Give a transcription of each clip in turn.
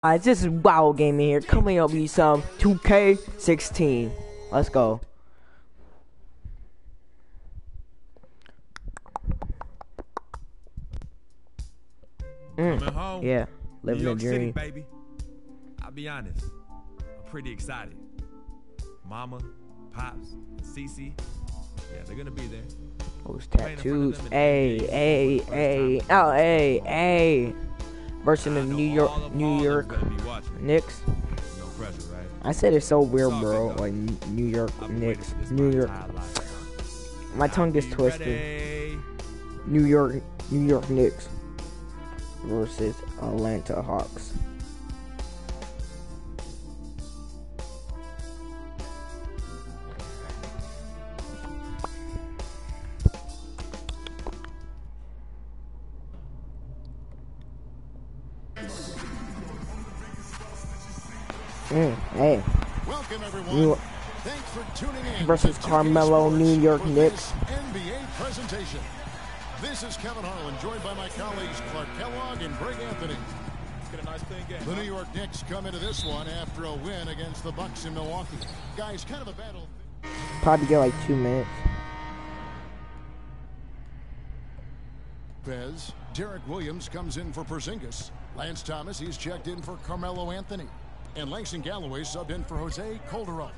This is WoW Gaming here, coming up with some 2K16. Let's go. Coming home. Yeah, living New York the dream. City, baby. I'll be honest, I'm pretty excited. Mama, Pops, Cece, yeah, they're gonna be there. Those tattoos, A. Versus the New York Knicks. No pressure, right? I said it's so weird, bro. Like New York Knicks, New York. My tongue gets twisted. New York Knicks versus Atlanta Hawks. Hey. Welcome everyone. Thanks for tuning in versus Carmelo, New York Knicks. NBA presentation. This is Kevin Harlan, joined by my colleagues Clark Kellogg and Greg Anthony. Let's get a nice clean game. The New York Knicks come into this one after a win against the Bucks in Milwaukee. Guys, kind of a battle. Probably get like 2 minutes. Bez, Derek Williams comes in for Porzingis. Lance Thomas, he's checked in for Carmelo Anthony. And Langston Galloway subbed in for Jose Calderon.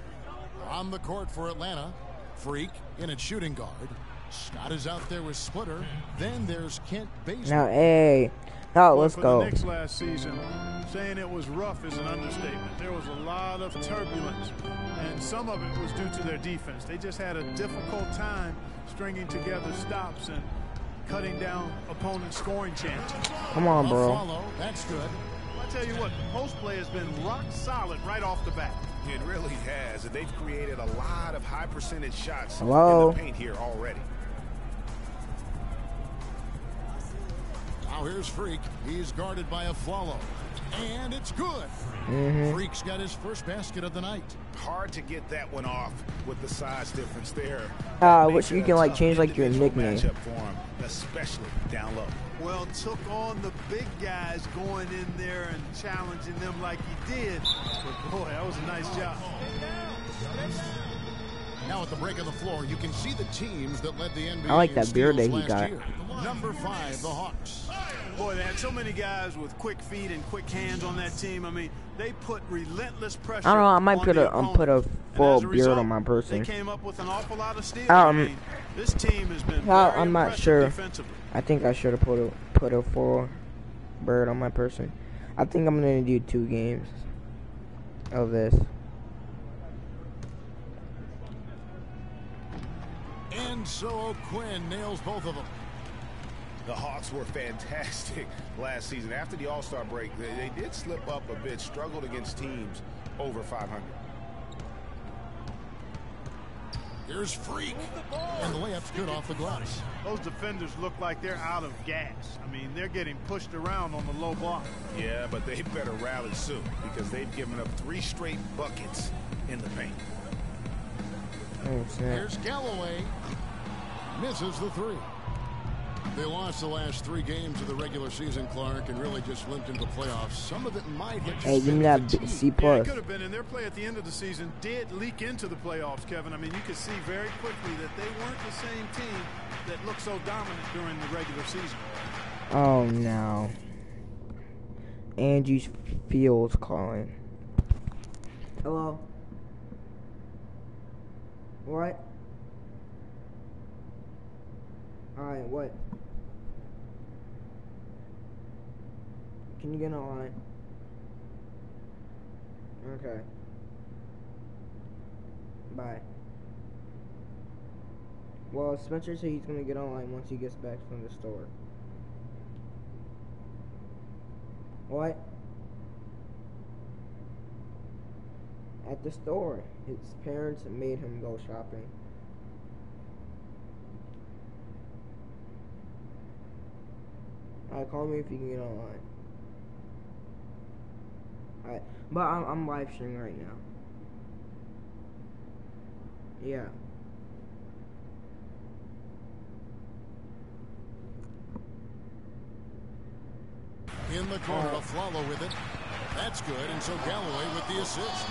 On the court for Atlanta, Freak in at shooting guard. Scott is out there with Splitter. Then there's Kent Bazemore. Let's go. The Knicks last season, saying it was rough is an understatement. There was a lot of turbulence, and some of it was due to their defense. They just had a difficult time stringing together stops and cutting down opponent scoring chances. Come on, bro. Follow. That's good. I tell you what, post play has been rock solid right off the bat. It really has. They've created a lot of high percentage shots in Hello? the paint here already. Now here's Freak. He's guarded by Afflalo. And it's good. Freak's got his first basket of the night. Hard to get that one off with the size difference there. Which you can like change like your nickname. Matchup for him, especially down low. Well, took on the big guys going in there and challenging them like he did. But boy, that was a nice job. Now at the break of the floor, you can see the teams that led the NBA. I like that beard that he last got. year. Number 5, the Hawks. Boy, they had so many guys with quick feet and quick hands on that team. I mean, they put relentless pressure. I don't know. I might on put the a full beard result, on my person. They came up with an awful lot of steals. I mean, this team has been very I'm not impressive sure. defensively. I think I should have put a full bird on my person. I think I'm gonna do 2 games of this. And so O'Quinn nails both of them. The Hawks were fantastic last season. After the All-Star break, they did slip up a bit, struggled against teams over 500. Here's Freak. And the layup's good off the glass. Those defenders look like they're out of gas. I mean, they're getting pushed around on the low block. Yeah, but they better rally soon because they've given up 3 straight buckets in the paint. Here's Galloway. Misses the 3. They lost the last 3 games of the regular season, Clark, and really just limped into the playoffs. Some of it might have just Hey, give me that C+. Yeah, it could have been, and their play at the end of the season did leak into the playoffs, Kevin. I mean, you could see very quickly that they weren't the same team that looked so dominant during the regular season. Oh no. Angie Fields calling. Hello. What? Alright, what? Can you get online? Okay. Bye. Well, Spencer said he's gonna get online once he gets back from the store. What? At the store. His parents made him go shopping. Alright, call me if you can get online. Alright, but I'm live streaming right now. Yeah. In the corner, Afflalo with it. That's good, and so Galloway with the assist.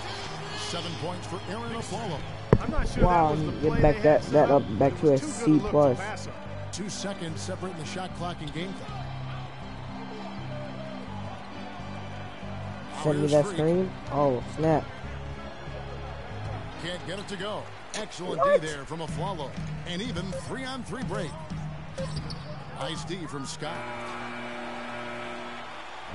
7 points for Aaron Aflalo. I'm not sure Wow, that was the get play back they that had that set up up. back It to a was too good C a look to plus. pass him. 2 seconds separating the shot clock and game clock. Send me that screen. Oh snap! Can't get it to go. Excellent D there from Aflalo. And even 3-on-3 break. Nice D from Scott.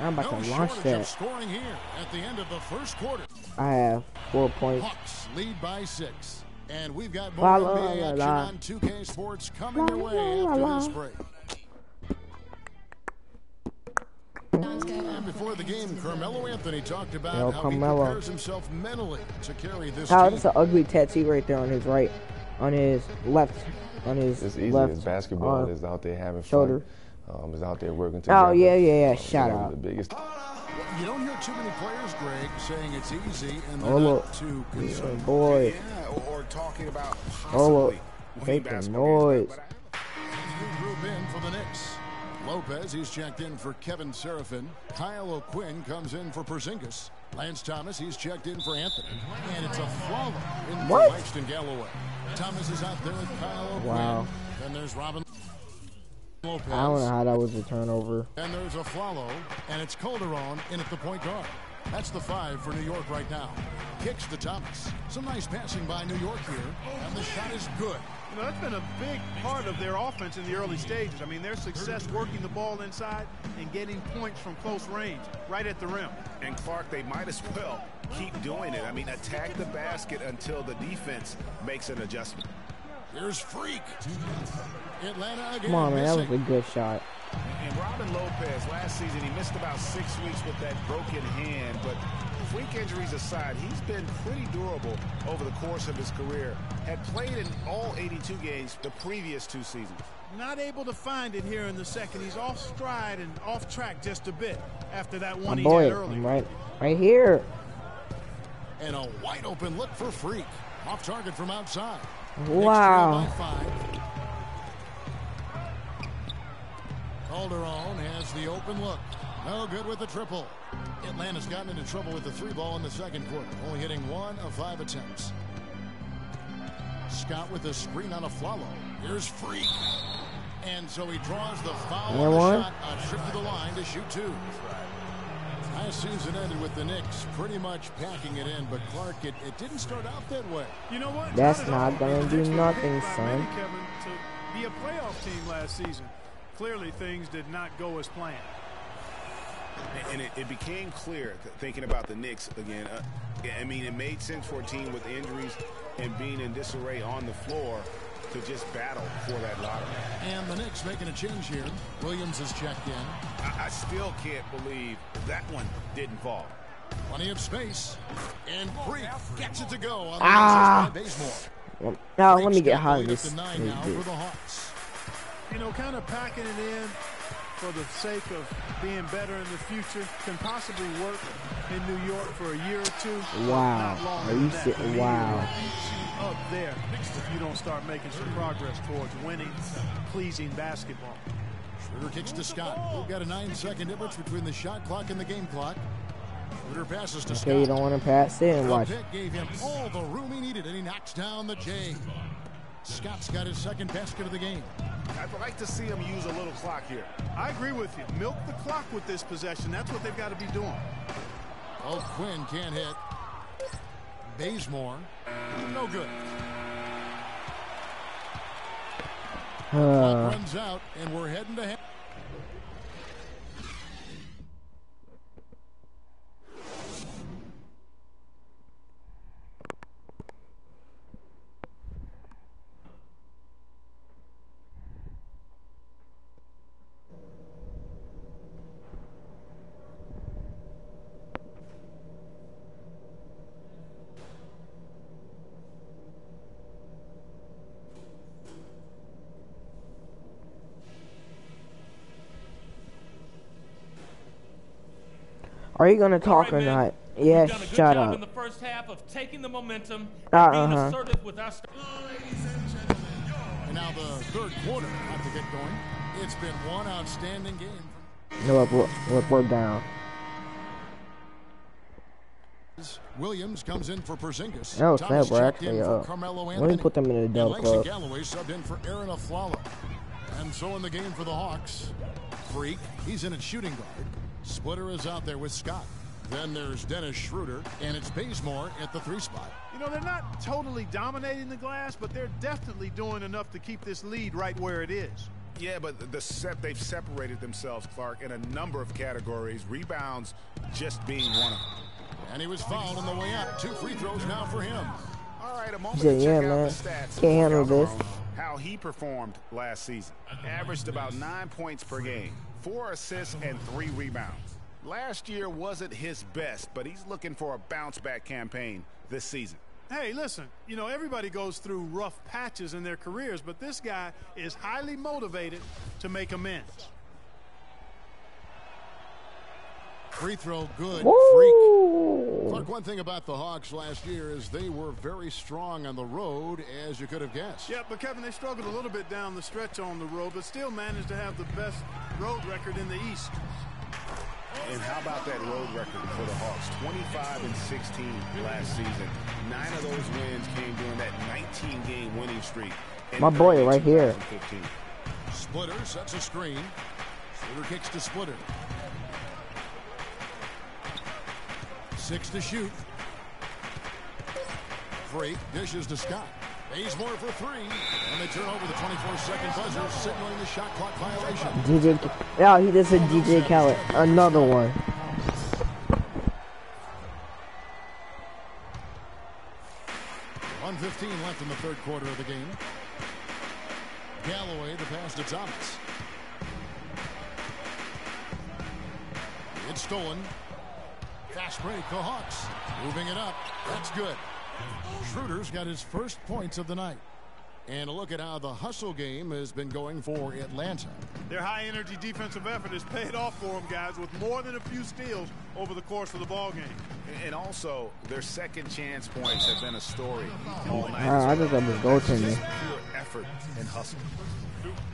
I'm about No to launch shortage of that. scoring here at the end of the first quarter. I have 4 points. Hawks lead by 6. And we've got La, more la, NBA la, action la. on 2K Sports coming your La, way la, after la. this break. And before the game, Carmelo Anthony talked about Yo, how Carmelo. he prepares himself mentally to carry this Oh, team. that's an ugly tattoo right there on his right, on his left, on his It's easy. left It's basketball. arm. Is out there having shoulder. fun. Is out there working together. Oh yeah, yeah, yeah. So Shout one of out. The biggest. You don't hear too many players, Greg, saying it's easy and they're Oh not look, too yeah, concerned. boy. Yeah, or talking about Oh look, possibly winning fake the basketball games. noise. New group in for the Knicks. Lopez, he's checked in for Kevin Serafin. Kyle O'Quinn comes in for Porzingis. Lance Thomas, he's checked in for Anthony. And it's a follow in for What? Langston Galloway. Thomas is out there with Kyle O'Quinn. Wow. Then there's Robin Lopez. I don't know how that was a turnover. And there's a follow, and it's Calderon in at the point guard. That's the 5 for New York right now. Kicks to Thomas. Some nice passing by New York here, and the shot is good. You know, that's been a big part of their offense in the early stages. I mean, their success working the ball inside and getting points from close range, right at the rim. And Clark, they might as well keep doing it. I mean, attack the basket until the defense makes an adjustment. Here's Freak. Atlanta again. Come on, man, that was missing. a good shot. And Robin Lopez, last season, he missed about 6 weeks with that broken hand. But freak injuries aside, he's been pretty durable over the course of his career. Had played in all 82 games the previous 2 seasons. Not able to find it here in the second. He's off stride and off track just a bit after that one My he boy, had early. I'm right here. And a wide open look for Freak. Off target from outside. Wow. Next trail by 5. Calderon has the open look. No good with the triple. Atlanta's gotten into trouble with the 3 ball in the second quarter, only hitting 1 of 5 attempts. Scott with a screen on a follow. Here's Freak. And so he draws the foul on the shot. A trip to the line to shoot 2. Last season ended with the Knicks pretty much packing it in, but Clark, it didn't start out that way. You know what? That's at not all. gonna The do Knicks were nothing, picked by son. many, Kevin, to be a playoff team last season. Clearly, things did not go as planned. And it became clear, thinking about the Knicks again, I mean, it made sense for a team with injuries and being in disarray on the floor to just battle for that lottery. And the Knicks making a change here. Williams is checked in. I still can't believe that one didn't fall. Plenty of space. And Freak gets it to go on the Ah. assist by Bazemore. Now let me Freak's get got hot the of lead up this. to 9 now for the Hawks. You know, kind of packing it in for the sake of being better in the future can possibly work in New York for a year or 2. Wow. Not longer Are you than that. serious? The media Wow. will beat you up there if you don't start making some progress towards winning, pleasing basketball. Schroeder kicks to Scott. We've got a 9-second difference between the shot clock and the game clock. Schroeder passes to Scott. Okay, you don't want to pass it and The watch. pick gave him all the room he needed, and he knocks down the J. Scott's got his second basket of the game. I'd like to see him use a little clock here. I agree with you. Milk the clock with this possession. That's what they've got to be doing. Oh, Quinn can't hit. Bazemore, no good. Clock runs out, and we're heading to half. Are you gonna talk All right, or man. not? Yeah, We've done a good shut job up. in the first half of taking the momentum and Uh-huh. being assertive with our And now the third quarter about to get going. It's been one outstanding game. No, we're down. Williams comes in for Porzingis. Oh, Thomas snap, we're checked in actually for Carmelo let Anthony. me put them in the And Dell Langston Club. Galloway subbed in for Aaron Aflalo. And so in the game for the Hawks, Freak, he's in at shooting guard. Splitter is out there with Scott. Then there's Dennis Schroeder, and it's Bazemore at the 3 spot. You know, they're not totally dominating the glass, but they're definitely doing enough to keep this lead right where it is. Yeah, but they've separated themselves, Clark, in a number of categories. Rebounds just being one of them. And he was fouled on the way out. 2 free throws now for him. All right, a moment Yeah, to check yeah, out man. the stats. Can't handle this. How he performed last season. Averaged about 9 points per game, 4 assists and 3 rebounds. Last year wasn't his best, but he's looking for a bounce-back campaign this season. Hey, listen, you know, everybody goes through rough patches in their careers, but this guy is highly motivated to make amends. Free throw good. Freak. Woo! Look, one thing about the Hawks last year is they were very strong on the road, as you could have guessed. Yeah, but Kevin, they struggled a little bit down the stretch on the road, but still managed to have the best road record in the East. And how about that road record for the Hawks? 25-16 last season. 9 of those wins came during that 19-game winning streak. My boy right here. 2015. Splitter sets a screen. Splitter kicks to Splitter. 6 to shoot. Freak dishes to Scott. Bazemore for 3. And they turn over the 24-second buzzer, signaling the shot clock violation. DJ, yeah, he just said DJ Khaled. Another one. .115 left in the third quarter of the game. Galloway, the pass to Thomas. It's stolen. Fast break, the Hawks. Moving it up. That's good. Schroeder's got his first points of the night. And a look at how the hustle game has been going for Atlanta. Their high-energy defensive effort has paid off for them, guys, with more than a few steals over the course of the ball game. And also, their second chance points have been a story all night. I just got this goaltending. Pure effort and hustle.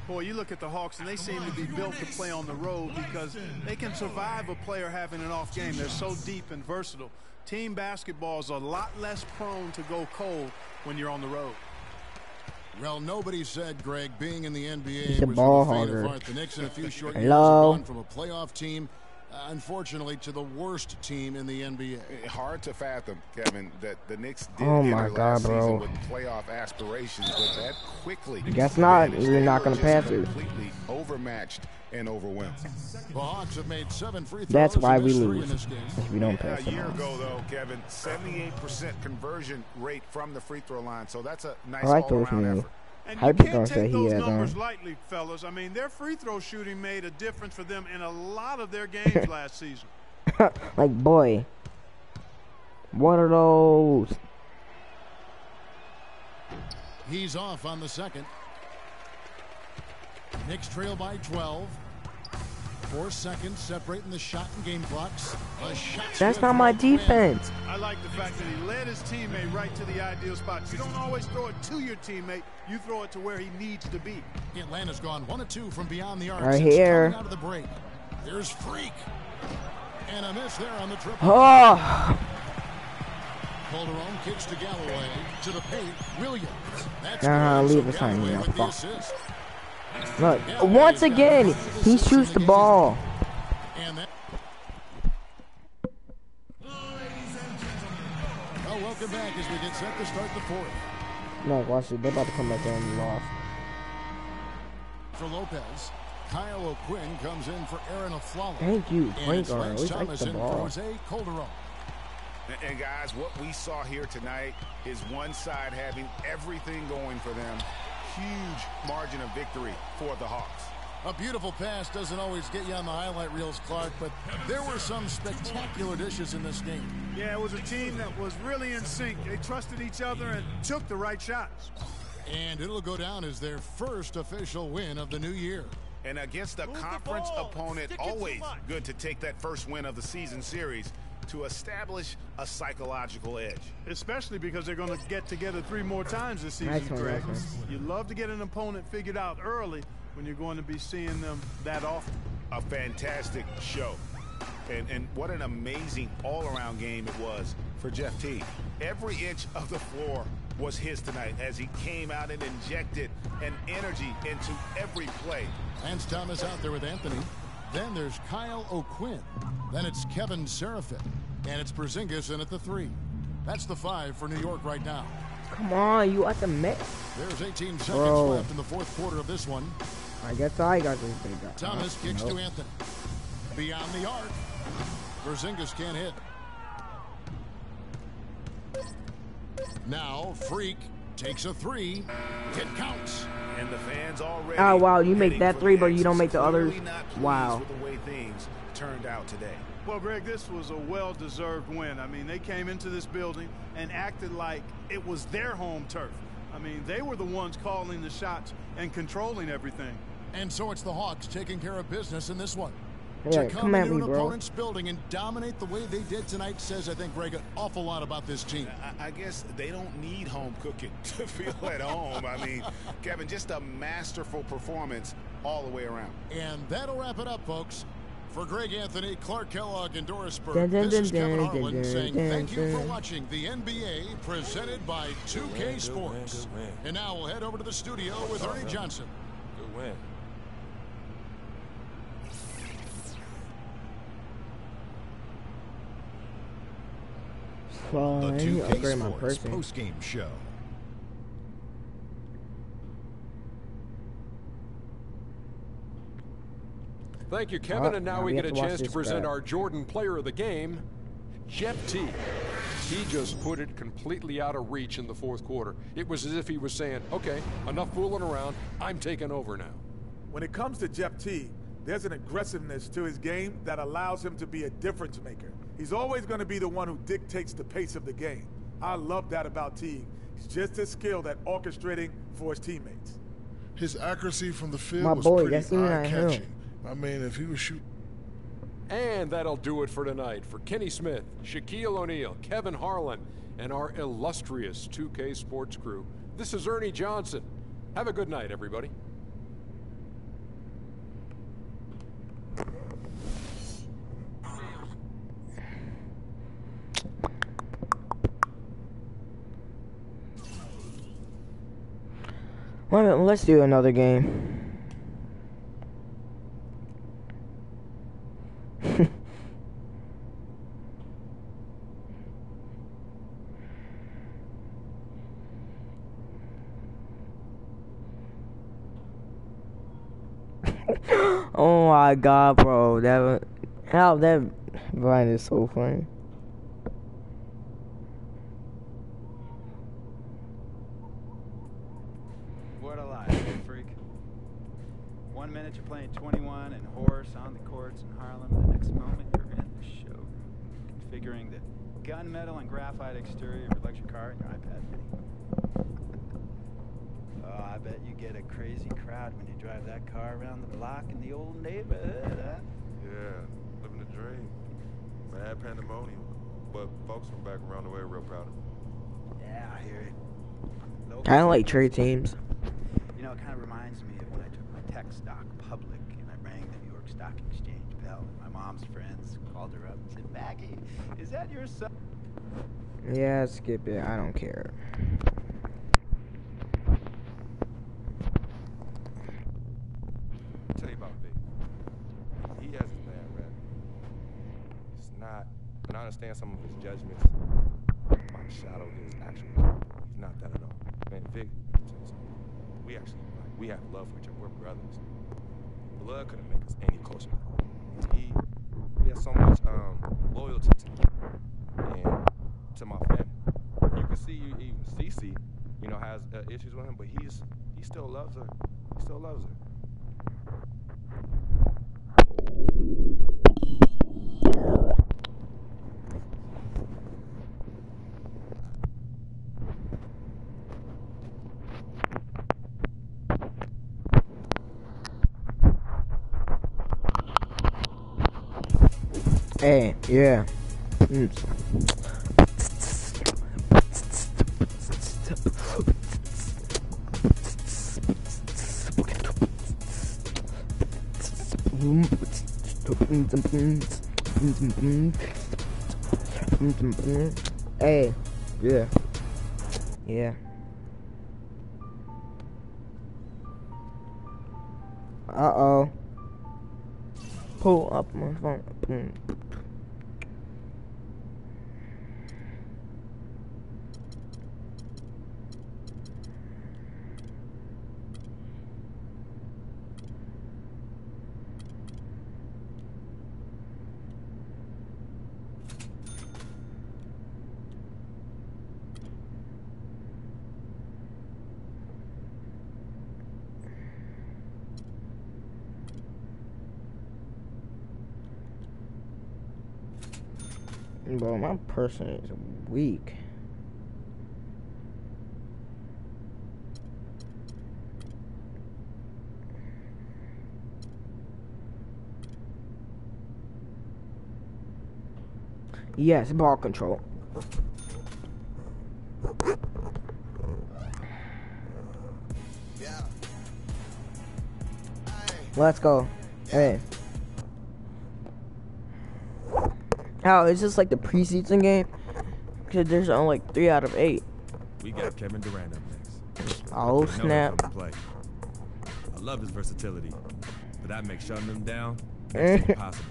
Boy, you look at the Hawks, and they seem to be built to play on the road because they can survive a player having an off game. They're so deep and versatile. Team basketball is a lot less prone to go cold when you're on the road. Well, nobody said, Greg, being in the NBA He's a was ball the fate hogger. of heart. The Knicks in a few short years Hello? have gone from a playoff team, unfortunately, to the worst team in the NBA. Hard to fathom, Kevin, that the Knicks did Oh my enter God, last bro. season with playoff aspirations, but that quickly. Guess not. vanished. You're They not were gonna just pass it. completely overmatched and overwhelmed. The Hawks have made 7 free throws. That's why and we missed 3 lose. in this game. If we don't pass A them year on. ago, though, Kevin, 78% conversion rate from the free throw line, so that's a nice I like those all-around new. effort. And Hyper you can't gonna say take he those has numbers on. lightly, fellas. I mean, their free throw shooting made a difference for them in a lot of their games last season. Like, boy. What are those? He's off on the second. Knicks trail by 12. 4 seconds separating the shot and game clocks. A shot's That's good not for my a win. defense. I like the fact that he led his teammate right to the ideal spot. You don't always throw it to your teammate. You throw it to where he needs to be. Atlanta's gone 1 of 2 from beyond the arc. Right since here. coming out of the break. There's Freak. And a miss there on the triple. Oh, Calderon kicks to Galloway. To the paint, Williams. That's leave good. us hanging Galloway there. with the Fuck. assist. look. Once again, he shoots the ball. And that. Well, welcome back as we get set to start the fourth. No, watch it. They're about to come back there and lost. For Lopez, Kyle O'Quinn comes in for Aaron Aflalo. Thank you, And point it's guard. Lance Always like Thomas the in for ball. Jose Calderon. And guys, what we saw here tonight is one side having everything going for them. Huge margin of victory for the Hawks. A beautiful pass doesn't always get you on the highlight reels, Clark, but there were some spectacular dishes in this game. Yeah, it was a team that was really in sync. They trusted each other and took the right shots. And it'll go down as their first official win of the new year. And against a conference opponent, always good to take that first win of the season series to establish a psychological edge. Especially because they're going to get together 3 more times this season, Nice one, Greg. nice one. You love to get an opponent figured out early when you're going to be seeing them that often. A fantastic show. And what an amazing all-around game it was for Jeff Teague. Every inch of the floor was his tonight as he came out and injected an energy into every play. Lance Thomas out there with Anthony. Then there's Kyle O'Quinn. Then it's Kevin Seraphin. And it's Porzingis in at the 3. That's the 5 for New York right now. Come on, you at the mix. There's 18 seconds Bro. left in the fourth quarter of this one. I guess I got this big guy. Thomas kicks to Anthony. Beyond the arc. Porzingis can't hit. Now Freak takes a 3. It counts. And the fans already. Oh wow, you make heading that for 3, the but you don't exits. make the others. Clearly not pleased Wow. with the way things turned out today. Well, Greg, this was a well-deserved win. I mean, they came into this building and acted like it was their home turf. I mean, they were the ones calling the shots and controlling everything. And so it's the Hawks taking care of business in this one. Yeah, to come come at into me, an bro. opponent's building and dominate the way they did tonight says, I think, Greg, an awful lot about this team. I guess they don't need home cooking to feel at home. I mean, Kevin, just a masterful performance all the way around. And that'll wrap it up, folks. For Greg Anthony, Clark Kellogg, and Doris Burke, Dun, dun, this is dun, Kevin dun, Harlan dun, saying dun, thank you for dun. watching the NBA presented by 2K Sports. Good win. And now we'll head over to the studio with Ernie Johnson. Good win. Well, I The need to 2K upgrade my Sports person. post-game show. Thank you, Kevin. And now we we get have a to watch chance to this present crap. our Jordan Player of the Game, Jeff Teague. He just put it completely out of reach in the fourth quarter. It was as if he was saying, okay, enough fooling around. I'm taking over now. When it comes to Jeff Teague, there's an aggressiveness to his game that allows him to be a difference maker. He's always going to be the one who dictates the pace of the game. I love that about Teague. He's just as skilled at orchestrating for his teammates. His accuracy from the field My was boy, pretty that's even at him. eye-catching. I mean, if he was shooting. And that'll do it for tonight. For Kenny Smith, Shaquille O'Neal, Kevin Harlan, and our illustrious 2K Sports crew, this is Ernie Johnson. Have a good night, everybody. Well, let's do another game. Oh my god, bro. That Brian is so funny. What a life, freak. 1 minute you're playing 21 and horse on the courts in Harlem, and the next moment you're in the showroom, configuring the gunmetal and graphite exterior of your electric car and your iPad mini. Oh, I bet you get a crazy crowd when you drive that car around the block in the old neighborhood, huh? Yeah, living the dream. Mad pandemonium. But folks from back around the way are real proud of me. Yeah, I hear it. I don't like trade teams. You know, it kind of reminds me of when I took my tech stock public and I rang the New York Stock Exchange bell. My mom's friends called her up and said, Maggie, is that your son? Yeah, skip it. I don't care. I'll tell you about Vic. He has his bad rap. It's not, and I understand some of his judgments might shadow his actual work. He's not that at all. Man, Vic, I'll tell you something. We actually, we have love for each other. We're brothers. Blood couldn't make us any closer. He has so much loyalty to me and to my family. You can see even Cece, you know, has issues with him, but he still loves her. He still loves her. Hey, yeah. Hey, yeah. Yeah. Uh-oh. Pull up my phone. Bro, my person is weak. Yes, ball control. Let's go. Hey. Oh, it's just like the preseason game? Because there's only like 3 out of 8. We got Kevin Durant up next. Oh, We know snap. him from the play. I love his versatility, but that makes shutting him down impossible.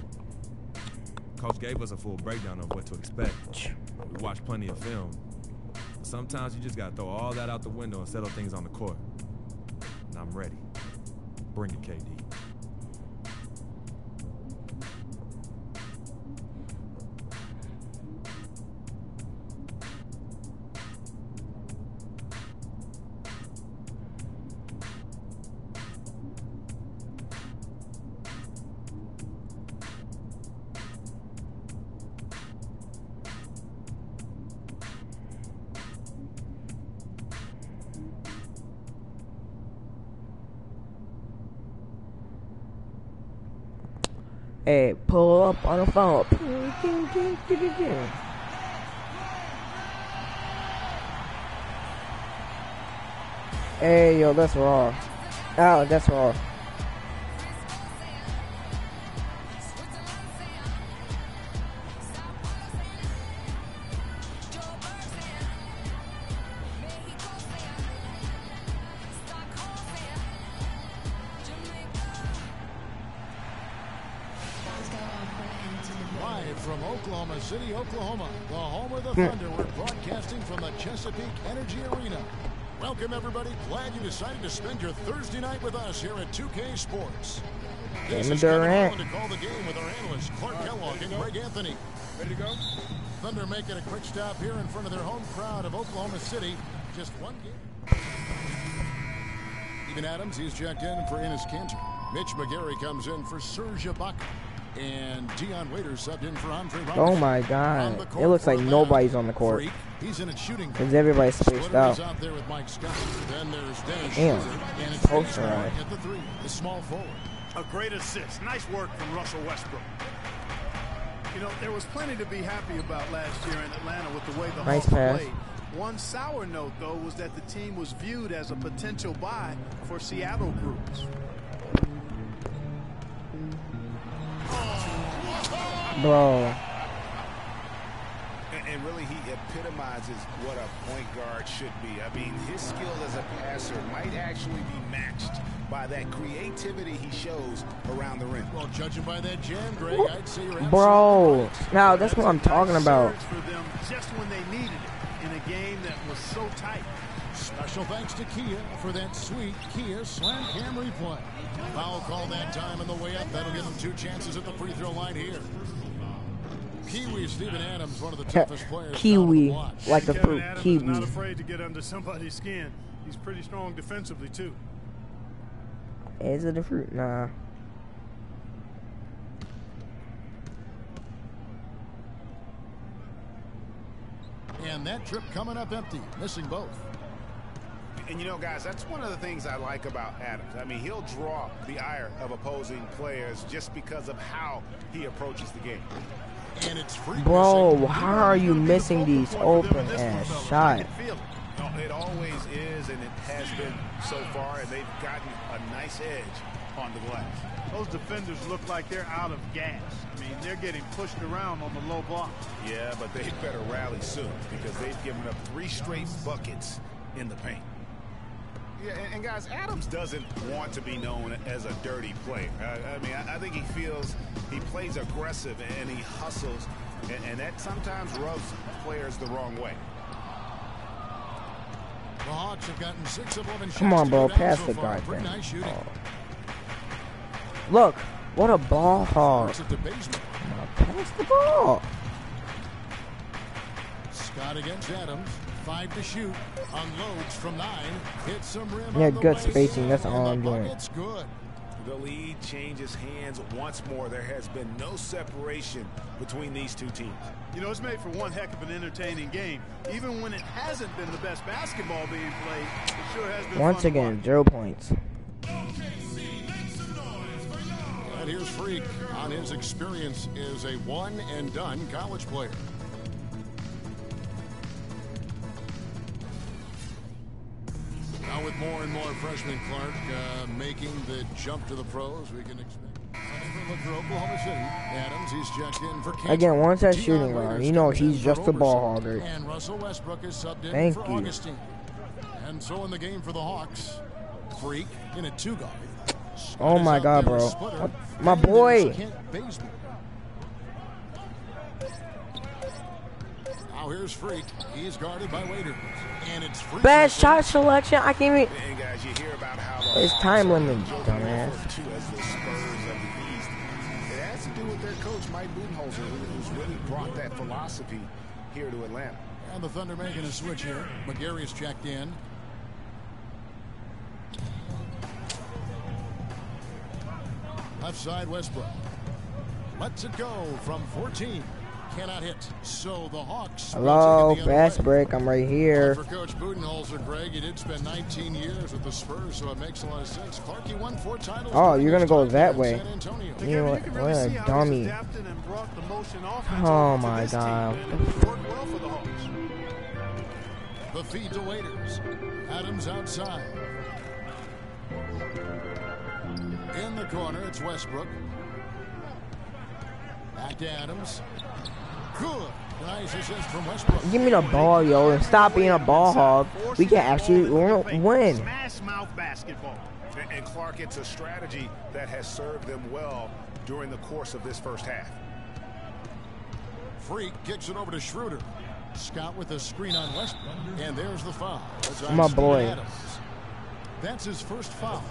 Coach gave us a full breakdown of what to expect. We watched plenty of film. But sometimes you just got to throw all that out the window and settle things on the court. And I'm ready. Bring it, KD. Hey, pull up on the phone. Hey, yo, that's raw. Oh, that's raw. Live from Oklahoma City, Oklahoma, the home of the Thunder. We're broadcasting from the Chesapeake Energy Arena. Welcome, everybody. Glad you decided to spend your Thursday night with us here at 2K Sports. This is Kevin Harlan to call the game with our analysts Clark Kellogg and Greg Anthony. Ready to go? Thunder making a quick stop here in front of their home crowd of Oklahoma City. Just one game. Steven Adams, he's checked in for Enes Kanter. Mitch McGary comes in for Serge Ibaka. And Dion Waiters subbed in for Andre Robinson. Oh my god. It looks like nobody's on the court. He's in a shooting because everybody's spaced out. out there with Mike Scott. Then there's Dennis Damn. Schroeder, and it's Poster right. at the 3, the small forward. A great assist. Nice work from Russell Westbrook. You know, there was plenty to be happy about last year in Atlanta with the way the Nice Hawks pass. played. One sour note, though, was that the team was viewed as a potential buy for Seattle groups. Bro. And really, he epitomizes what a point guard should be. I mean, his skill as a passer might actually be matched by that creativity he shows around the rim. Well, judging by that jam, Greg, I'd say you're Bro. Now, that's what I'm talking about. For them just when they needed it in a game that was so tight. Special thanks to Kia for that sweet Kia Slam Cam replay. Foul call that time on the way up. That'll give them 2 chances at the free throw line here. Kiwi Steven Adams, one of the toughest players. Kiwi, like the Kevin fruit. Adams Kiwi. is not afraid to get under somebody's skin. He's pretty strong defensively, too. Is it a fruit? Nah. And that trip coming up empty, missing both. And, you know, guys, that's one of the things I like about Adams. I mean, he'll draw the ire of opposing players just because of how he approaches the game. And it's free. Bro, how are you missing these open ass shots? No, it always is, and it has been so far, and they've gotten a nice edge on the glass. Those defenders look like they're out of gas. I mean, they're getting pushed around on the low block. Yeah, but they better rally soon because they've given up 3 straight buckets in the paint. Yeah, and guys, Adams doesn't want to be known as a dirty player. I mean, I think he feels he plays aggressive and he hustles, and that sometimes rubs players the wrong way. The Hawks have gotten 6 of 11 shots. Come on, bro, pass so the far. guy. Pretty nice shooting. Look, what a ball hog. At the basement. Pass the ball. Scott against Adams. 5 to shoot. Unloads from 9. Hits some rim. Yeah, on the good way spacing. in, That's all I'm and the doing. bucket's good. The lead changes hands once more. There has been no separation between these two teams. You know, it's made for one heck of an entertaining game. Even when it hasn't been the best basketball being played, it sure has been Once fun to again, watch. 0 points. And here's Freak on his experience as a one-and-done college player. Now with more and more freshmen, Clark, making the jump to the pros, we can expect. Look for Oklahoma City. Adams, he's checked in for Kansas. Again, once that shooting guard, you know he's just a ball hogger. And Russell Westbrook is subbed in Thank for you. Augustine. And so in the game for the Hawks, Freak in a 2-guard. Oh my God, bro. What? My boy. Now here's Freak. He's guarded by Waiters. And it's Freak. Bad shot selection. I can't even. And guys, you hear about how It's time limit, dumbass. as the Spurs of the East. It has to do with their coach, Mike Budenholzer, who's really brought that philosophy here to Atlanta. And the Thunder making a switch here. McGary's checked in. Left side, Westbrook. Lets it go from 14. Cannot hit. So the Hawks. Hello, fast break. I'm right here. For Coach Budenholzer, Greg, he did spend 19 years with the Spurs, so it makes a lot of sense. Clark, he won 4 titles. Oh, you're gonna go that way. You know what? What a dummy. Oh my God. The feed to Waiters. Adams outside. In the corner, it's Westbrook. Back to Adams. Good. Nice assist from Westbrook. Give me the ball, yo, and stop being a ball hog. We can actually win. Smash mouth basketball. And Clark, it's a strategy that has served them well during the course of this first half. Freak kicks it over to Schroeder. Scott with a screen on Westbrook. And there's the foul. My boy. Adams. That's his first foul.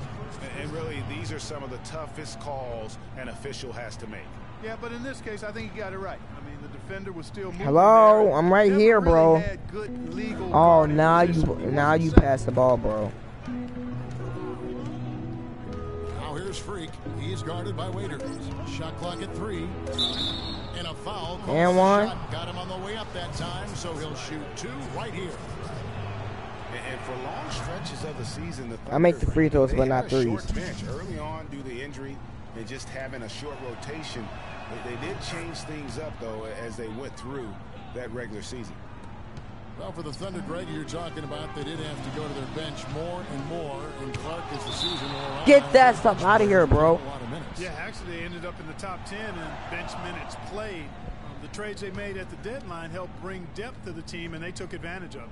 And really, these are some of the toughest calls an official has to make. Yeah, but in this case, I think he got it right. I mean, the defender was still moving. Hello, there. I'm right Never here, really bro. had good legal Oh, guarding now you pass the ball, bro. Now here's Freak. He's guarded by Waiters. Shot clock at 3. And a foul. And one. Shot. Got him on the way up that time, so he'll shoot 2 right here. And for long stretches of the season, the I make the free throws, they but had not a threes. short bench early on due to injury and just having a short rotation. They did change things up, though, as they went through that regular season. Well, for the Thunder, Greg, you're talking about, they did have to go to their bench more and more. And Clark, as the season wore on, Get that stuff out of here, bro. a lot of minutes. Yeah, actually, they ended up in the top 10 in bench minutes played. The trades they made at the deadline helped bring depth to the team, and they took advantage of it.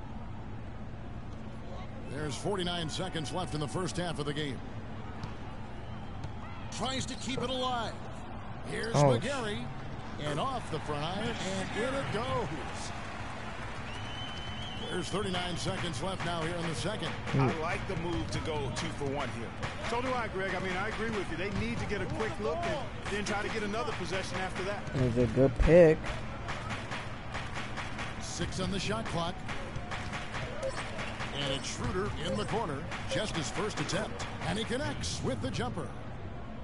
There's 49 seconds left in the first half of the game. Tries to keep it alive. Here's McGary. And off the front iron, and in it goes. There's 39 seconds left now here in the second. I like the move to go 2 for 1 here. So do I, Greg. I mean, I agree with you. They need to get a quick look and then try to get another possession after that. It's a good pick. 6 on the shot clock. And it's Schroeder in the corner. Just his first attempt. And he connects with the jumper.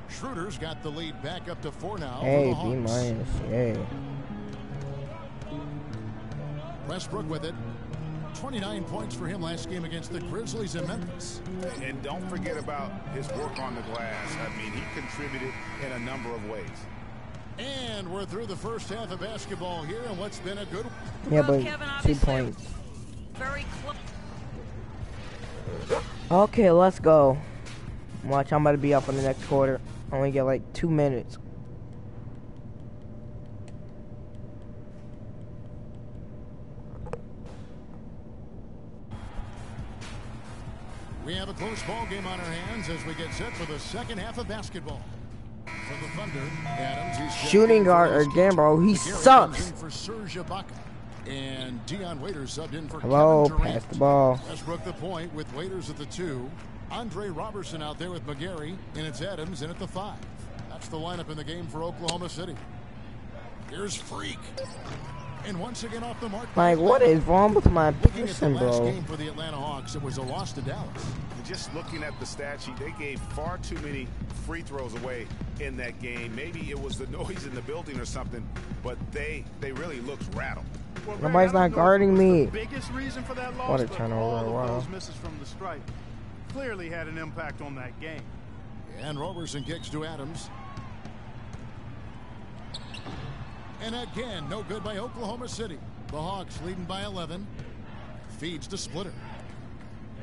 Schroeder's got the lead back up to 4 now. Hey, for the B Hawks. minus. Hey. Westbrook with it. 29 points for him last game against the Grizzlies in Memphis. And don't forget about his work on the glass. I mean, he contributed in a number of ways. And we're through the first half of basketball here, and what's been a good... Yeah, but 2 points. Very close. Okay, let's go. Watch, I'm about to be up in the next quarter. I only get like 2 minutes. We have a close ball game on our hands as we get set for the second half of basketball. For the Thunder, Adams, he's shooting guard again, bro. He sucks. For Serge Ibaka. And Dion Waiters subbed in for Hello, Kevin Durant. pass the ball. Westbrook the point with Waiters at the 2. Andre Robertson out there with McGarry, and it's Adams in at the 5. That's the lineup in the game for Oklahoma City. Here's Freak. And once again off the mark. Like, what is wrong with my person, Last bro? game for the Atlanta Hawks, it was a loss to Dallas. Just looking at the stat sheet, they gave far too many free throws away in that game. Maybe it was the noise in the building or something, but they really looked rattled. Well, Nobody's not guarding me. The biggest reason for that loss, What a but turnover, all of wow. those misses from the stripe clearly had an impact on that game. And Robertson kicks to Adams. And again, no good by Oklahoma City. The Hawks leading by 11. Feeds to Splitter.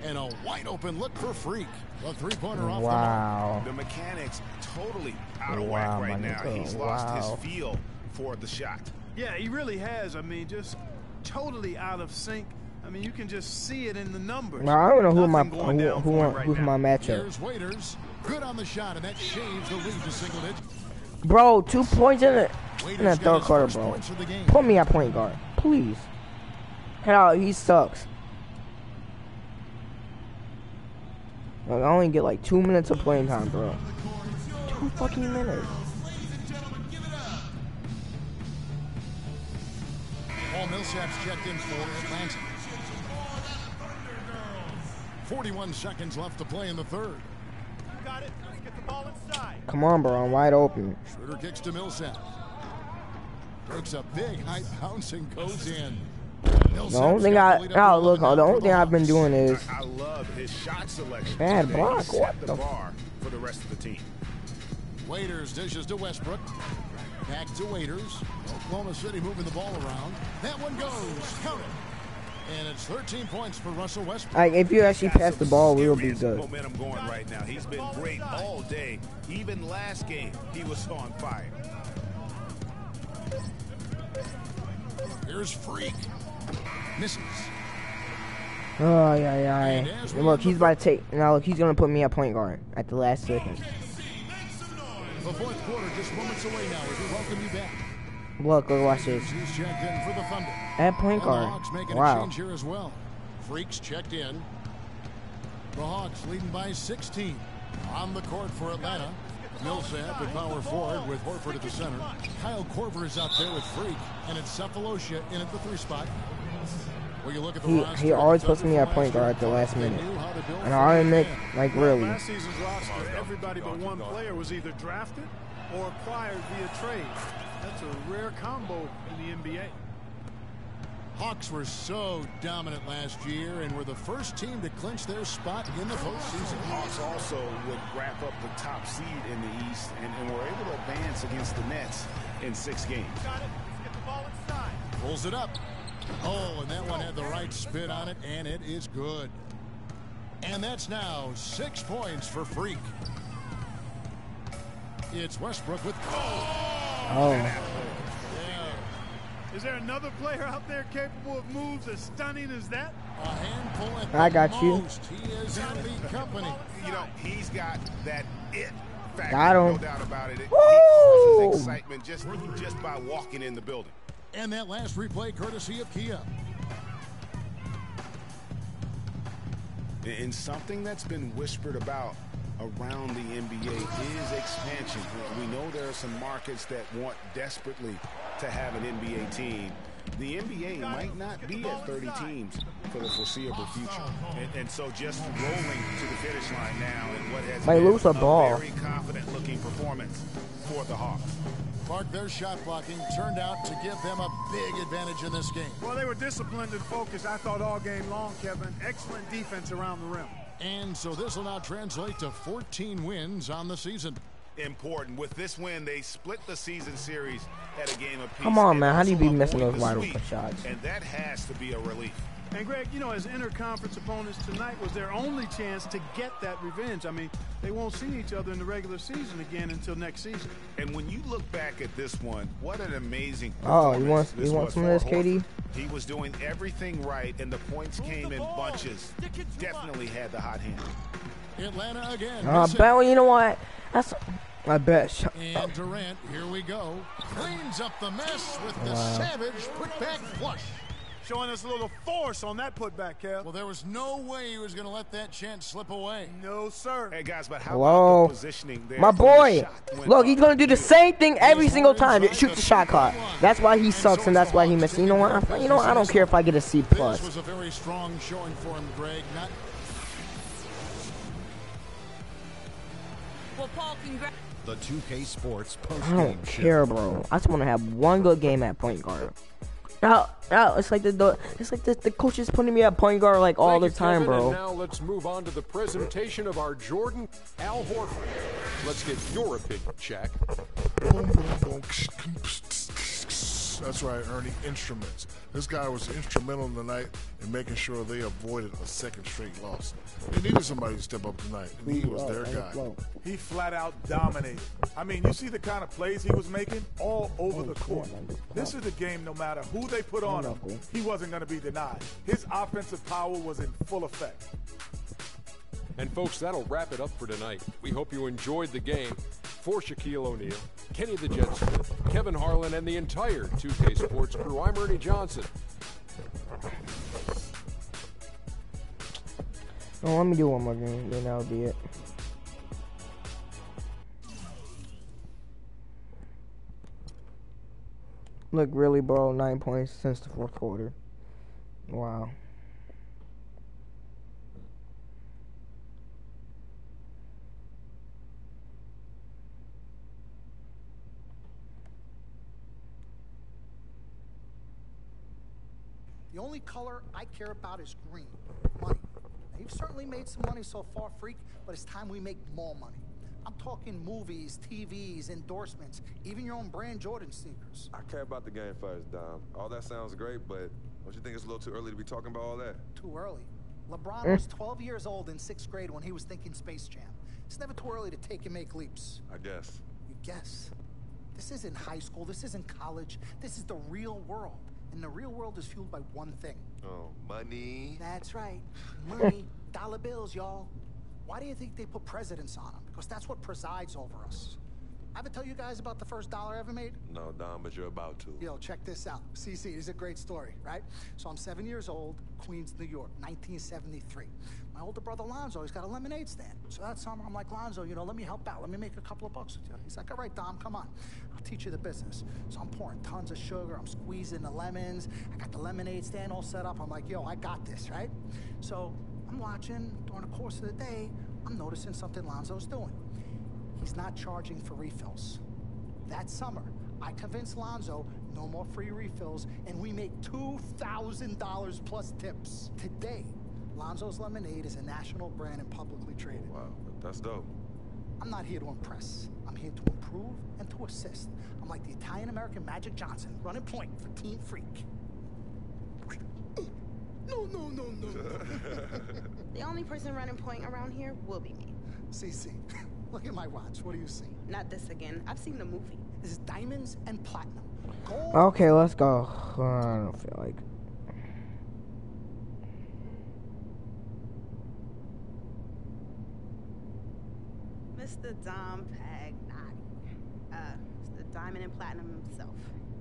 And a wide open look for Freak. A three-pointer off Wow. the mechanics totally out of Wow, whack right my now. nigga. He's lost Wow. his feel for the shot. Yeah, he really has. I mean, just totally out of sync. I mean, you can just see it in the numbers. Now, I don't know who's my the matchup. Here's Waiters. Good on the shot, and that shaves the lead to single digits. Bro, 2 points in the Waiters got third his quarter, first bro. points of the game. Put me at point guard, please. Hell, he sucks. Like, I only get like 2 minutes of playing time, bro. 2 fucking minutes. Paul Millsap's checked in for Atlanta. 41 seconds left to play in the third. Got it. Let's get the ball inside. Come on, bro. I'm wide open. Schroeder kicks to Millsap. Breaks a big high bounce and goes in. The only thing the only thing I've been doing is I love his shot selection. bad today. block. He set What the the bar for the rest of the team. Waiters dishes to Westbrook. Back to Waiters. Oklahoma City moving the ball around. That one goes. Count it. And it's 13 points for Russell Westbrook. like if you actually pass the ball, we'll be Serious good. Momentum going right now. He's been great all day. Even last game, he was on fire. Here's Freak. Misses. Oh yeah. Look, he's about to take. Now look, he's gonna put me at point guard at the last second. The fourth quarter just moments away now as we welcome you back. Look, watch this. He's checked in for the Thunder. At point And the guard. Hawks making a Wow. change here as well. Freaks checked in. The Hawks leading by 16. On the court for Atlanta. Millsap at power forward with Horford at the center. Kyle Korver is out there with Freak. And it's Cephalosha in at the 3 spot. Well, you look at the roster, He always puts me at point guard at the last minute. And I admit, like really. Last season's roster, everybody but one player was either drafted or acquired via trade. That's a rare combo in the NBA. Hawks were so dominant last year and were the first team to clinch their spot in the postseason. Hawks also would wrap up the top seed in the East and were able to advance against the Nets in 6 games. Got it. Let's get the ball inside. Pulls it up. Oh, and that one had the right spin on it, and it is good. And that's now 6 points for Freak. It's Westbrook with Oh. Yeah. Is there another player out there capable of moves as stunning as that? A handful at I the got you. most. He is in the company. You know, he's got that it factor. Got him. No doubt about it. He Woo! causes excitement just by walking in the building. And that last replay courtesy of Kia. And something that's been whispered about around the NBA is expansion. We know there are some markets that want desperately to have an NBA team. The NBA might not be at 30 teams for the foreseeable future. And so just rolling to the finish line now in what has Might been lose a ball. very confident looking performance for the Hawks. Clark, their shot blocking turned out to give them a big advantage in this game. Well, they were disciplined and focused, I thought, all game long, Kevin. Excellent defense around the rim. And so this will now translate to 14 wins on the season. important. With this win, they split the season series at a game apiece. Come on, man. How do you be missing those wide open shots? And that has to be a relief. And Greg, you know, as interconference opponents, tonight was their only chance to get that revenge. I mean, they won't see each other in the regular season again until next season. And when you look back at this one, what an amazing you want some of this, KD? He was doing everything right, and the points came in bunches. Definitely had the hot hand. Atlanta again. Well, you know what? I bet. And Durant, here we go. Cleans up the mess with the savage putback flush. Showing us a little force on that putback, Kev. Well, there was no way he was going to let that chance slip away. No, sir. Hey, guys, but how about the positioning there? My boy. Look, he's going to do the same thing every single time. Shoot the shot clock. That's why he sucks, and that's why he misses. You know what? I don't care if I get a C+. This was a very strong showing for him, Greg. Well, Paul, congrats. The 2K Sports post I don't care, bro. I just want to have one good game at point guard. No, it's like the coach is putting me at point guard like all the time, Kevin, bro. And now let's move on to the presentation of our Jordan Al Horford. Let's get your opinion, Shaq. Boom, boom, boom. That's right, Ernie. Instruments. This guy was instrumental tonight in making sure they avoided a second straight loss. They needed somebody to step up tonight, and he was their guy. He flat out dominated. I mean, you see the kind of plays he was making all over the court. This is a game, no matter who they put on him, he wasn't going to be denied. His offensive power was in full effect. And folks, that'll wrap it up for tonight. We hope you enjoyed the game. For Shaquille O'Neal, Kenny the Jet Smith, Kevin Harlan, and the entire 2K Sports crew, I'm Ernie Johnson. Oh, let me do one more game, then that'll be it. Look, really, bro, 9 points since the fourth quarter. Wow. The only color I care about is green, money. Now, you've certainly made some money so far, Freak, but it's time we make more money. I'm talking movies, TVs, endorsements, even your own brand Jordan sneakers. I care about the game first, Dom. All that sounds great, but don't you think it's a little too early to be talking about all that? Too early. LeBron was 12 years old in 6th grade when he was thinking Space Jam. It's never too early to take and make leaps. I guess. You guess? This isn't high school. This isn't college. This is the real world. And the real world is fueled by one thing. Oh, money. That's right. Money. Dollar bills, y'all. Why do you think they put presidents on them? Because that's what presides over us. I ever tell you guys about the first dollar I ever made? No, Dom, but you're about to. Yo, check this out. CC, this is a great story, right? So I'm 7 years old, Queens, New York, 1973. My older brother Lonzo, he's got a lemonade stand. So that summer, I'm like, Lonzo, you know, let me help out. Let me make a couple of bucks with you. He's like, all right, Dom, come on. I'll teach you the business. So I'm pouring tons of sugar. I'm squeezing the lemons. I got the lemonade stand all set up. I'm like, yo, I got this, right? So I'm watching during the course of the day. I'm noticing something Lonzo's doing. He's not charging for refills. That summer, I convinced Lonzo no more free refills, and we make $2,000 plus tips. Today, Lonzo's Lemonade is a national brand and publicly traded. Wow, that's dope. I'm not here to impress. I'm here to improve and to assist. I'm like the Italian-American Magic Johnson, running point for Team Freak. No. The only person running point around here will be me. CC, look at my watch. What do you see? Not this again. I've seen the movie. This is diamonds and platinum. Gold. Okay, let's go. I don't feel like. Mr. Dom Pagnotti. Mr. Diamond and Platinum himself.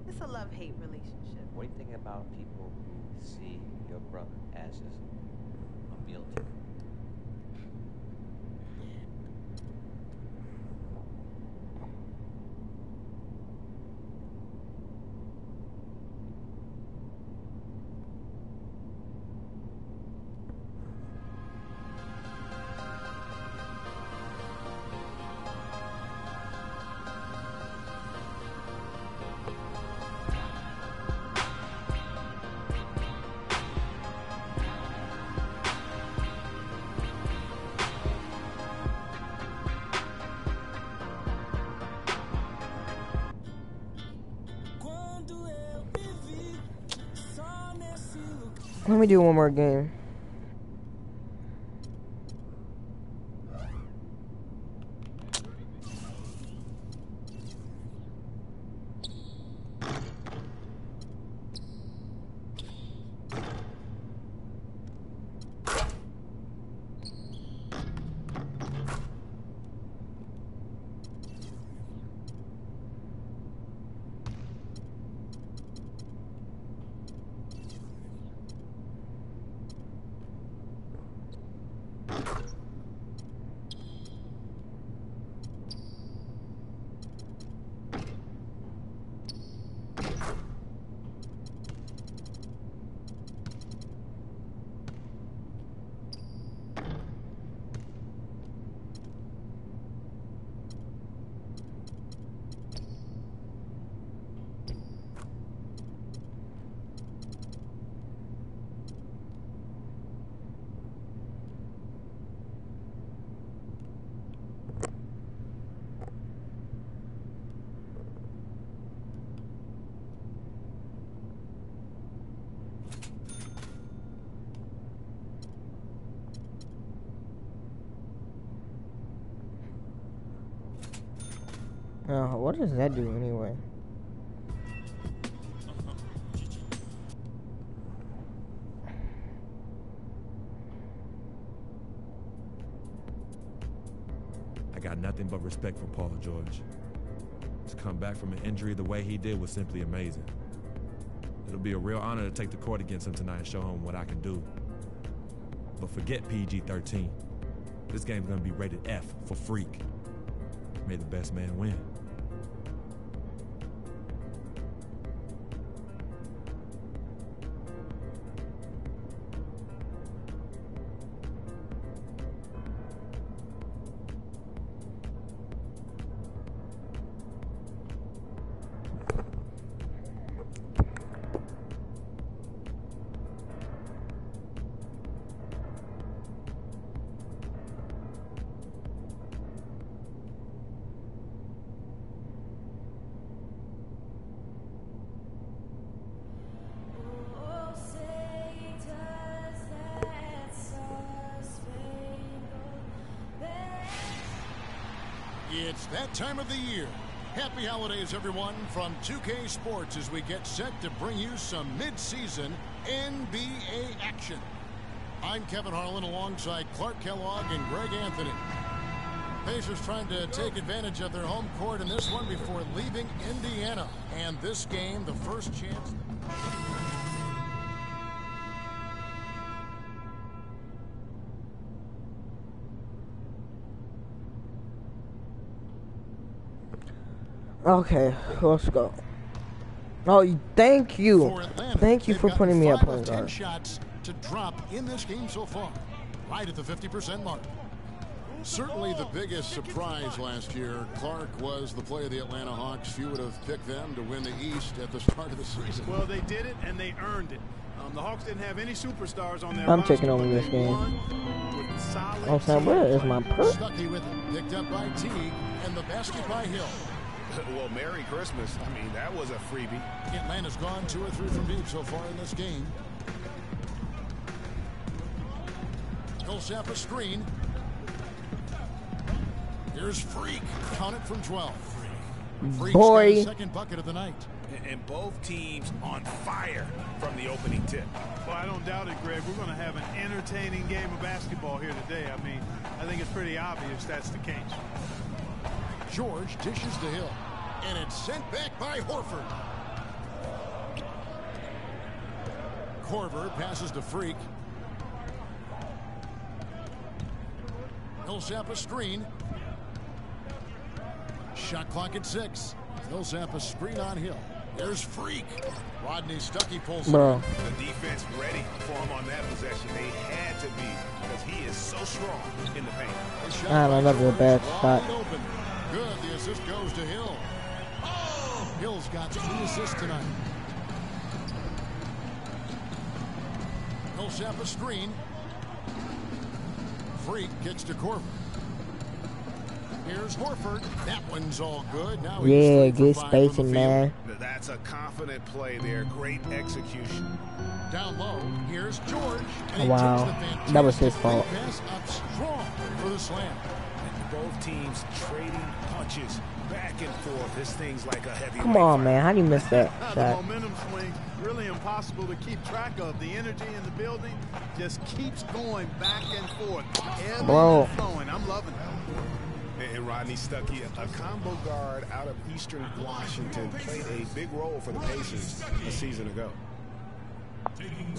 It's a love-hate relationship. One thing about people who see your brother as a meal ticket. Let me do one more game. Oh, what does that do anyway? I got nothing but respect for Paul George. To come back from an injury the way he did was simply amazing. It'll be a real honor to take the court against him tonight and show him what I can do. But forget PG-13. This game's gonna be rated F for freak. May the best man win. It's that time of the year. Happy holidays, everyone, from 2K Sports as we get set to bring you some mid-season NBA action. I'm Kevin Harlan alongside Clark Kellogg and Greg Anthony. Pacers trying to take advantage of their home court in this one before leaving Indiana. And this game, the first chance... Okay, let's go. Oh, thank you. Thank you for putting me at point guard. 10 shots to drop in this game so far, right at the 50% mark. Certainly the biggest surprise last year, Clark, was the play of the Atlanta Hawks. Few would have picked them to win the East at the start of the season. Well, they did it, and they earned it. The Hawks didn't have any superstars on their I'm taking over this game. Oh, Sam, where is my perk? Stuckey with it, picked up by Teague, and the basket by Hill. Well, Merry Christmas. I mean, that was a freebie. Atlanta's gone 2 or 3 from deep so far in this game. Millsap a screen. Here's Freak. Count it from 12. Freak's got his second bucket of the night. And both teams on fire from the opening tip. Well, I don't doubt it, Greg. We're going to have an entertaining game of basketball here today. I mean, I think it's pretty obvious that's the case. George dishes to Hill. And it's sent back by Horford. Korver passes to Freak. Millsap a screen. Shot clock at 6. Millsap a screen on Hill. There's Freak. Rodney Stuckey pulls Bro. The defense ready for him on that possession. They had to be because he is so strong in the paint. I love the bad shot. Good. The assist goes to Hill. Oh! Hill's got 3 assists tonight. Millsap a screen. Freak kicks to Korver. Here's Horford. That one's all good. Now yeah, good spacing, man. That's a confident play there. Great execution. Down low, here's George. And Oh, he wow. takes the That was his fault. pass up strong for the slam. And both teams trading punches back and forth. This thing's like a heavy. Come on, man. How do you miss that The shot? momentum swing, really impossible to keep track of. The energy in the building just keeps going back and forth. Ebbing Bro. and flowing. I'm loving it. And Rodney Stuckey, a combo guard out of Eastern Washington, played a big role for the Pacers a season ago.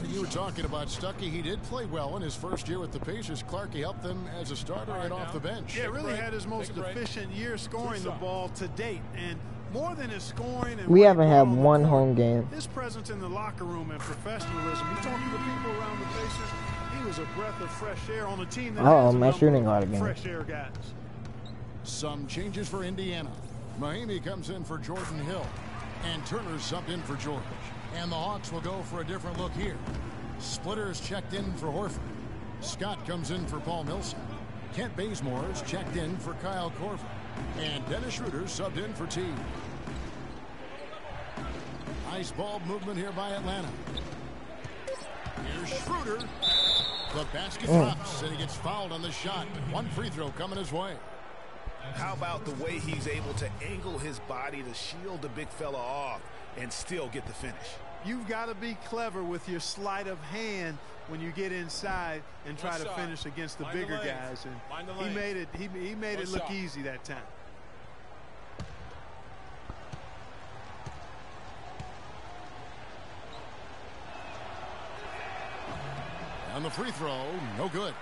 You were talking about Stuckey. He did play well in his first year with the Pacers. Clark, he helped them as a starter and off the bench. Yeah, really had his most efficient year scoring the ball to date. And more than his scoring, and We what he haven't brought had on the one court, home game. his presence in the locker room and professionalism. You talk to the people around the Pacers, he was a breath of fresh air on a team that Oh, has a my number shooting of guard again. fresh air guys. Some changes for Indiana. Mahimi comes in for Jordan Hill. And Turner's subbed in for George. And the Hawks will go for a different look here. Splitter's checked in for Horford. Scott comes in for Paul Millsap. Kent Bazemore's checked in for Kyle Korver. And Dennis Schroeder's subbed in for T. Nice ball movement here by Atlanta. Here's Schroeder. The basket drops, and he gets fouled on the shot. One free throw coming his way. How about the way he's able to angle his body to shield the big fella off and still get the finish? You've got to be clever with your sleight of hand when you get inside and try to finish against the bigger guys. And he made it. He made it look easy that time. On the free throw, no good.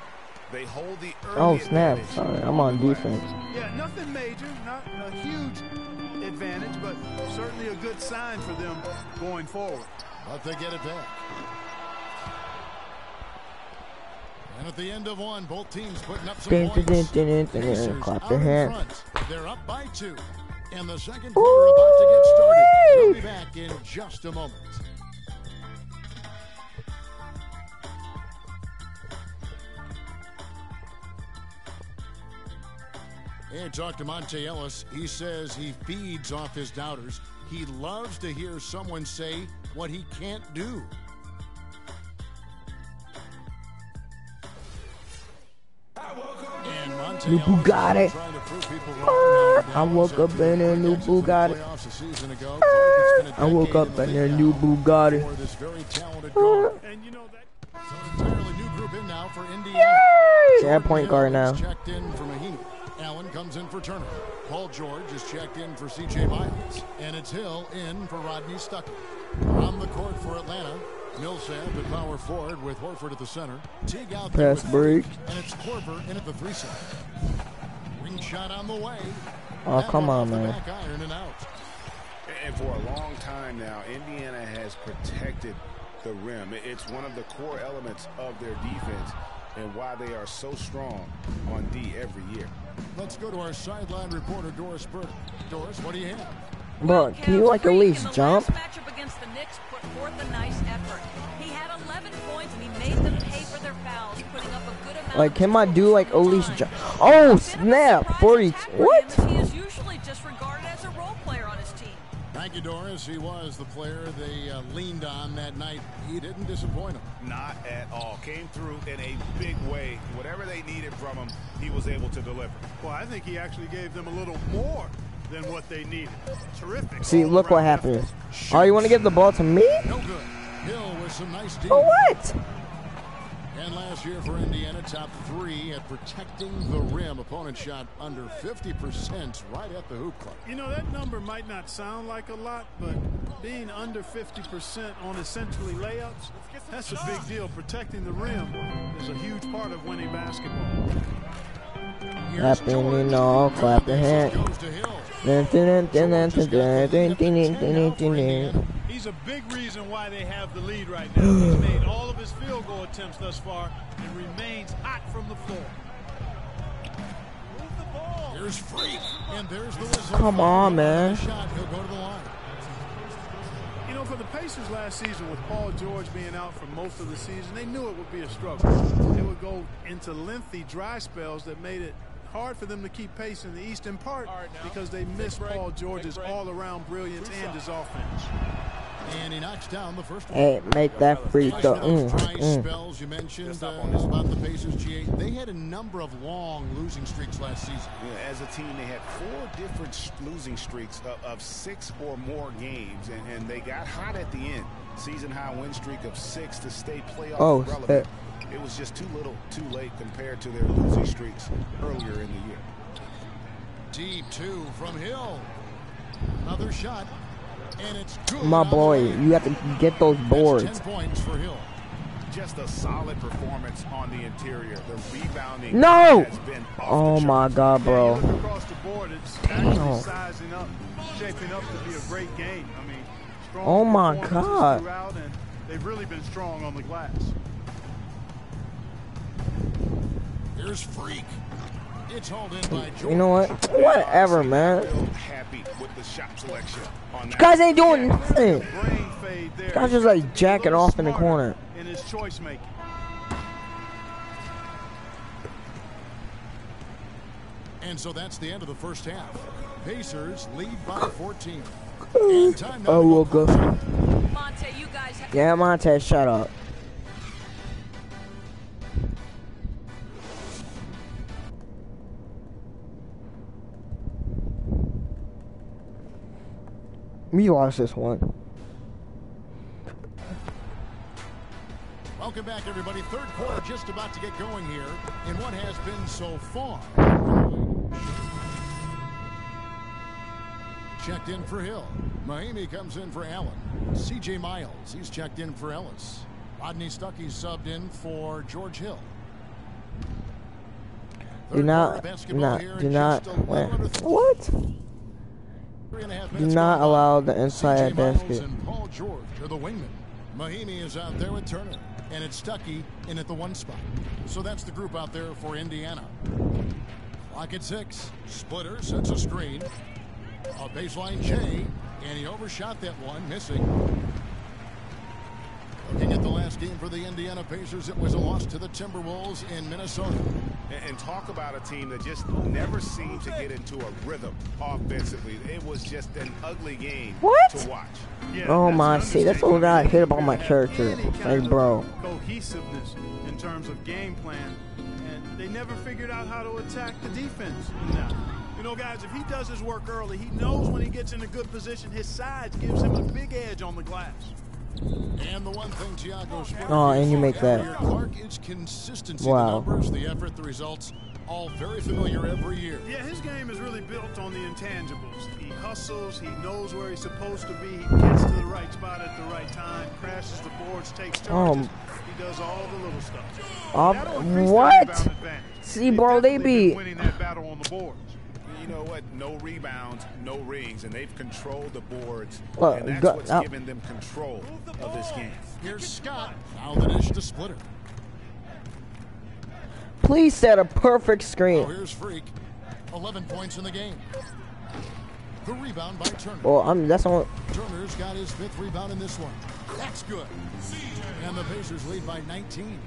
They hold the early Oh, snap. advantage. Sorry, I'm on defense. Yeah, nothing major, not a huge advantage, but certainly a good sign for them going forward. But they get it back. And at the end of one, both teams putting up some points. Pacers Clap out their in hands. front. They're up by 2. And the second quarter about to get started. We'll be back in just a moment. Hey, talk to Monte Ellis. He says he feeds off his doubters. He loves to hear someone say what he can't do. And Monte New Ellis Bugatti. is trying to prove people wrong. I woke up in a new Bugatti. Playoffs a season ago. It's been a I woke decade up in the a league new now Bugatti. for this very talented guard. And you know that. So an entirely new group in now for Indiana. Yeah, point guard now. Checked in for Mahimi. Allen comes in for Turner. Paul George is checked in for C.J. Miles. And it's Hill in for Rodney Stuckey. On the court for Atlanta, Millsap at power forward with Horford at the center. Teague out there Pass with break. and it's Korver in at the 3 side. Ring shot on the way. Oh, That come one on, off the man. back iron and out. And for a long time now, Indiana has protected the rim. It's one of the core elements of their defense and why they are so strong on D every year. Let's go to our sideline reporter, Doris Burke. Doris, what do you have? Bro, can you like at least jump? Matchup against the Knicks put forth a nice effort. He had 11 points and he made them pay for their fouls, putting up a good amount. Like, can I do like at least jump? Oh, snap! 40. What? He is usually just regarded as a role player on his team. Thank you, Doris. He was the player they leaned on that night. He didn't disappoint them. Not at all. Came through in a big way. Whatever they needed from him, he was able to deliver. Well, I think he actually gave them a little more than what they needed. Terrific. See, look what happened. Oh, you want to give the ball to me? No good. Hill with some nice deep. For what? And last year for Indiana, top 3 at protecting the rim. Opponent shot under 50% right at the hoop club. You know, that number might not sound like a lot, but being under 50% on essentially layups, that's a big deal. Protecting the rim is a huge part of winning basketball. Clapping, you know, clap your hand. He's a big reason why they have the lead right now. He's made all of his field goal attempts thus far and remains hot from the floor. Move the ball. Here's Freak, and there's the whistle. Come on, man. Shot, he'll go to the line. You know, for the Pacers last season, with Paul George being out for most of the season, they knew it would be a struggle. They would go into lengthy dry spells that made it hard for them to keep pace in the East, in part because they missed Paul George's all-around brilliance and his offense. And he knocks down the first one. Hey, make that free throw. Spells you mentioned about the Pacers, G8. They had a number of long losing streaks last season. Yeah, as a team, they had 4 different losing streaks of 6 or more games, and they got hot at the end. Season high win streak of 6 to stay playoff relevant. It was just too little, too late compared to their losing streaks earlier in the year. Deep 2 from Hill. Another shot. And it's good. My boy, you have to get those boards. 10 points for Hill. Just a solid performance on the interior. The rebounding No! has been Oh my God, bro. Across the board, it's actually sizing up, shaping up to be a great game. I mean, strong Oh my God. throughout, and they've really been strong on the glass. Here's Freak. It's hauled in by George. You know what? Whatever, man. happy with the shot selection on You guys ain't doing nothing. You guys just like jacking off in the corner. In his choice making. And so that's the end of the first half. Pacers lead by 14. And time now Oh, we'll go. Monte, you guys have Yeah, Monte, shut up. We lost this one. Welcome back, everybody. Third quarter just about to get going here in what has been so far. Checked in for Hill. Mahimi comes in for Allen. C.J. Miles, he's checked in for Ellis. Rodney Stuckey subbed in for George Hill. Do not what? Do not allow the inside basket. And Paul George are the wingmen. Mahimi is out there with Turner, and it's Stuckey in at the 1 spot. So that's the group out there for Indiana. Clock at 6. Splitter sets a screen. A baseline J, and he overshot that one, missing. Looking at the last game for the Indiana Pacers, it was a loss to the Timberwolves in Minnesota. And talk about a team that just never seemed to get into a rhythm offensively. It was just an ugly game to watch. Yeah, Oh my, see, that's what I hate about my character. Like, bro. Cohesiveness in terms of game plan, and they never figured out how to attack the defense. Now, you know, guys, if he does his work early, he knows when he gets in a good position, his size gives him a big edge on the glass. And the one thing Tiago's Oh, and you make that. Clark is consistency. Wow. The numbers, the effort, the results, all very familiar every year. Yeah, his game is really built on the intangibles. He hustles, he knows where he's supposed to be, he gets to the right spot at the right time, crashes the boards, takes charges. He does all the little stuff. What? See, bro, they be winning that battle on the boards. You know what? No rebounds, no rings, and they've controlled the boards. Look, and that's what's given them control of this game. Here's Scott. Now the dish to Splitter. Please set a perfect screen. Oh, here's Freak. 11 points in the game. The rebound by Turner. Well, that's on. Turner's got his 5th rebound in this one. That's good. And the Pacers lead by 19.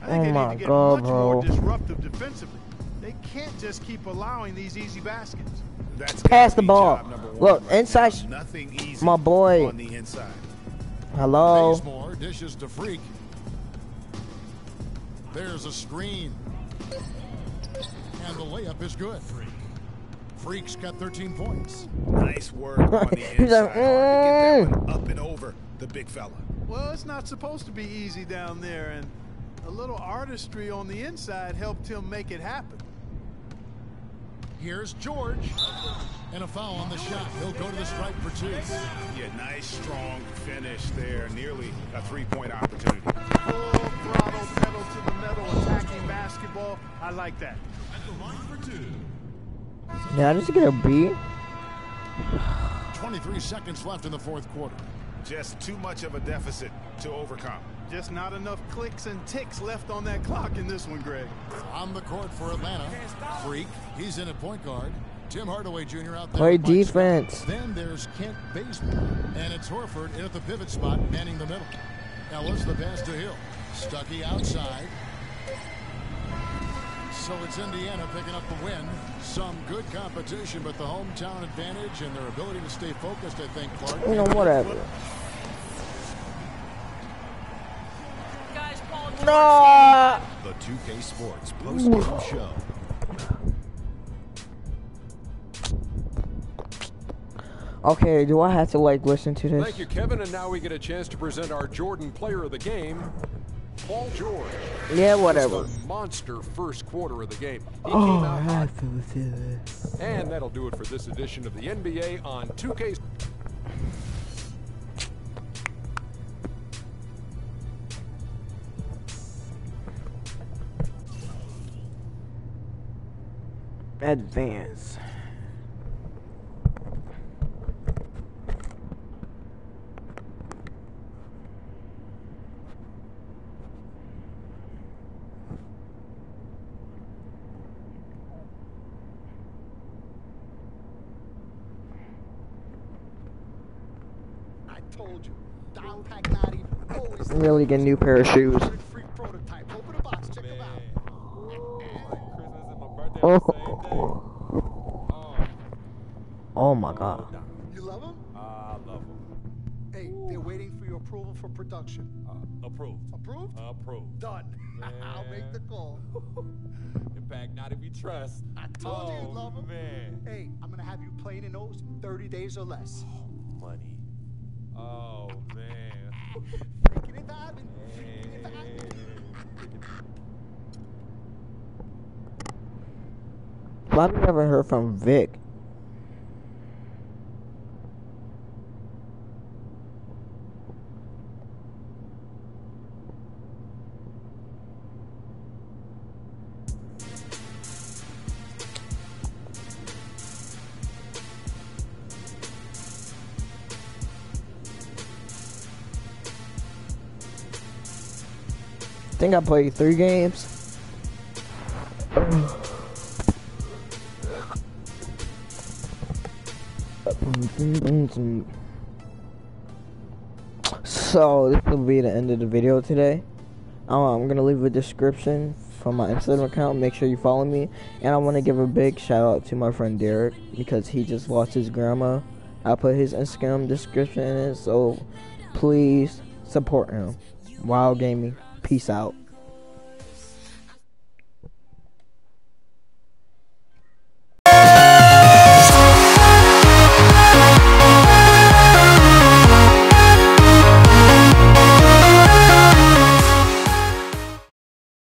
I think Oh they my need to get God, much more bro. disruptive defensively. They can't just keep allowing these easy baskets. That's Pass the ball. Look, inside. Nothing easy My boy. on the inside. Hello. Bazemore dishes to Freak. There's a screen. And the layup is good. Freak's got 13 points. Nice work on the He's inside. like, Hard to get that one up and over the big fella. Well, it's not supposed to be easy down there, and a little artistry on the inside helped him make it happen. Here's George. And a foul on the shot. He'll go to the stripe for 2. Yeah, nice, strong finish there. Nearly a 3-point opportunity. Full throttle, pedal to the metal, attacking basketball. I like that. Yeah, I just get a B. 23 seconds left in the 4th quarter. Just too much of a deficit to overcome. Just not enough clicks and ticks left on that clock in this one, Greg. On the court for Atlanta, Freak. He's in at point guard. Tim Hardaway Jr. out there. Play with Mike defense. Scott. Then there's Kent Bazemore. And it's Horford in at the pivot spot, manning the middle. Ellis the pass to Hill. Stuckey outside. So it's Indiana picking up the win. Some good competition, but the hometown advantage and their ability to stay focused, I think, Clark. You know, whatever. No. The 2K Sports post-game show. Okay, do I have to like listen to this? Thank you, Kevin. And now we get a chance to present our Jordan Player of the Game, Paul George. Yeah, whatever. Just a monster first quarter of the game. He Oh, came out I hot. have to listen to this. And that'll do it for this edition of the NBA on 2K. Advance. I told you, Dom Pagnotti always Really get a new pair of shoes. free prototype. Open the box, check them out. Oh my god. You love them? I love them. Hey, they're waiting for your approval for production. Approved. Approved? Approved. Done. I'll make the call. Impact, not if we trust. I told you you'd love them. Man. Hey, I'm gonna have you playing in those in 30 days or less. Money. Oh, man. Freaking it happen. Freaking it happen. I've never heard from Vic. I think I played 3 games. So this will be the end of the video today. I'm gonna leave a description from my Instagram account. Make sure you follow me, and I want to give a big shout out to my friend Derek because he just lost his grandma. I'll put his Instagram description in it, so please support him. Wild Gaming, peace out.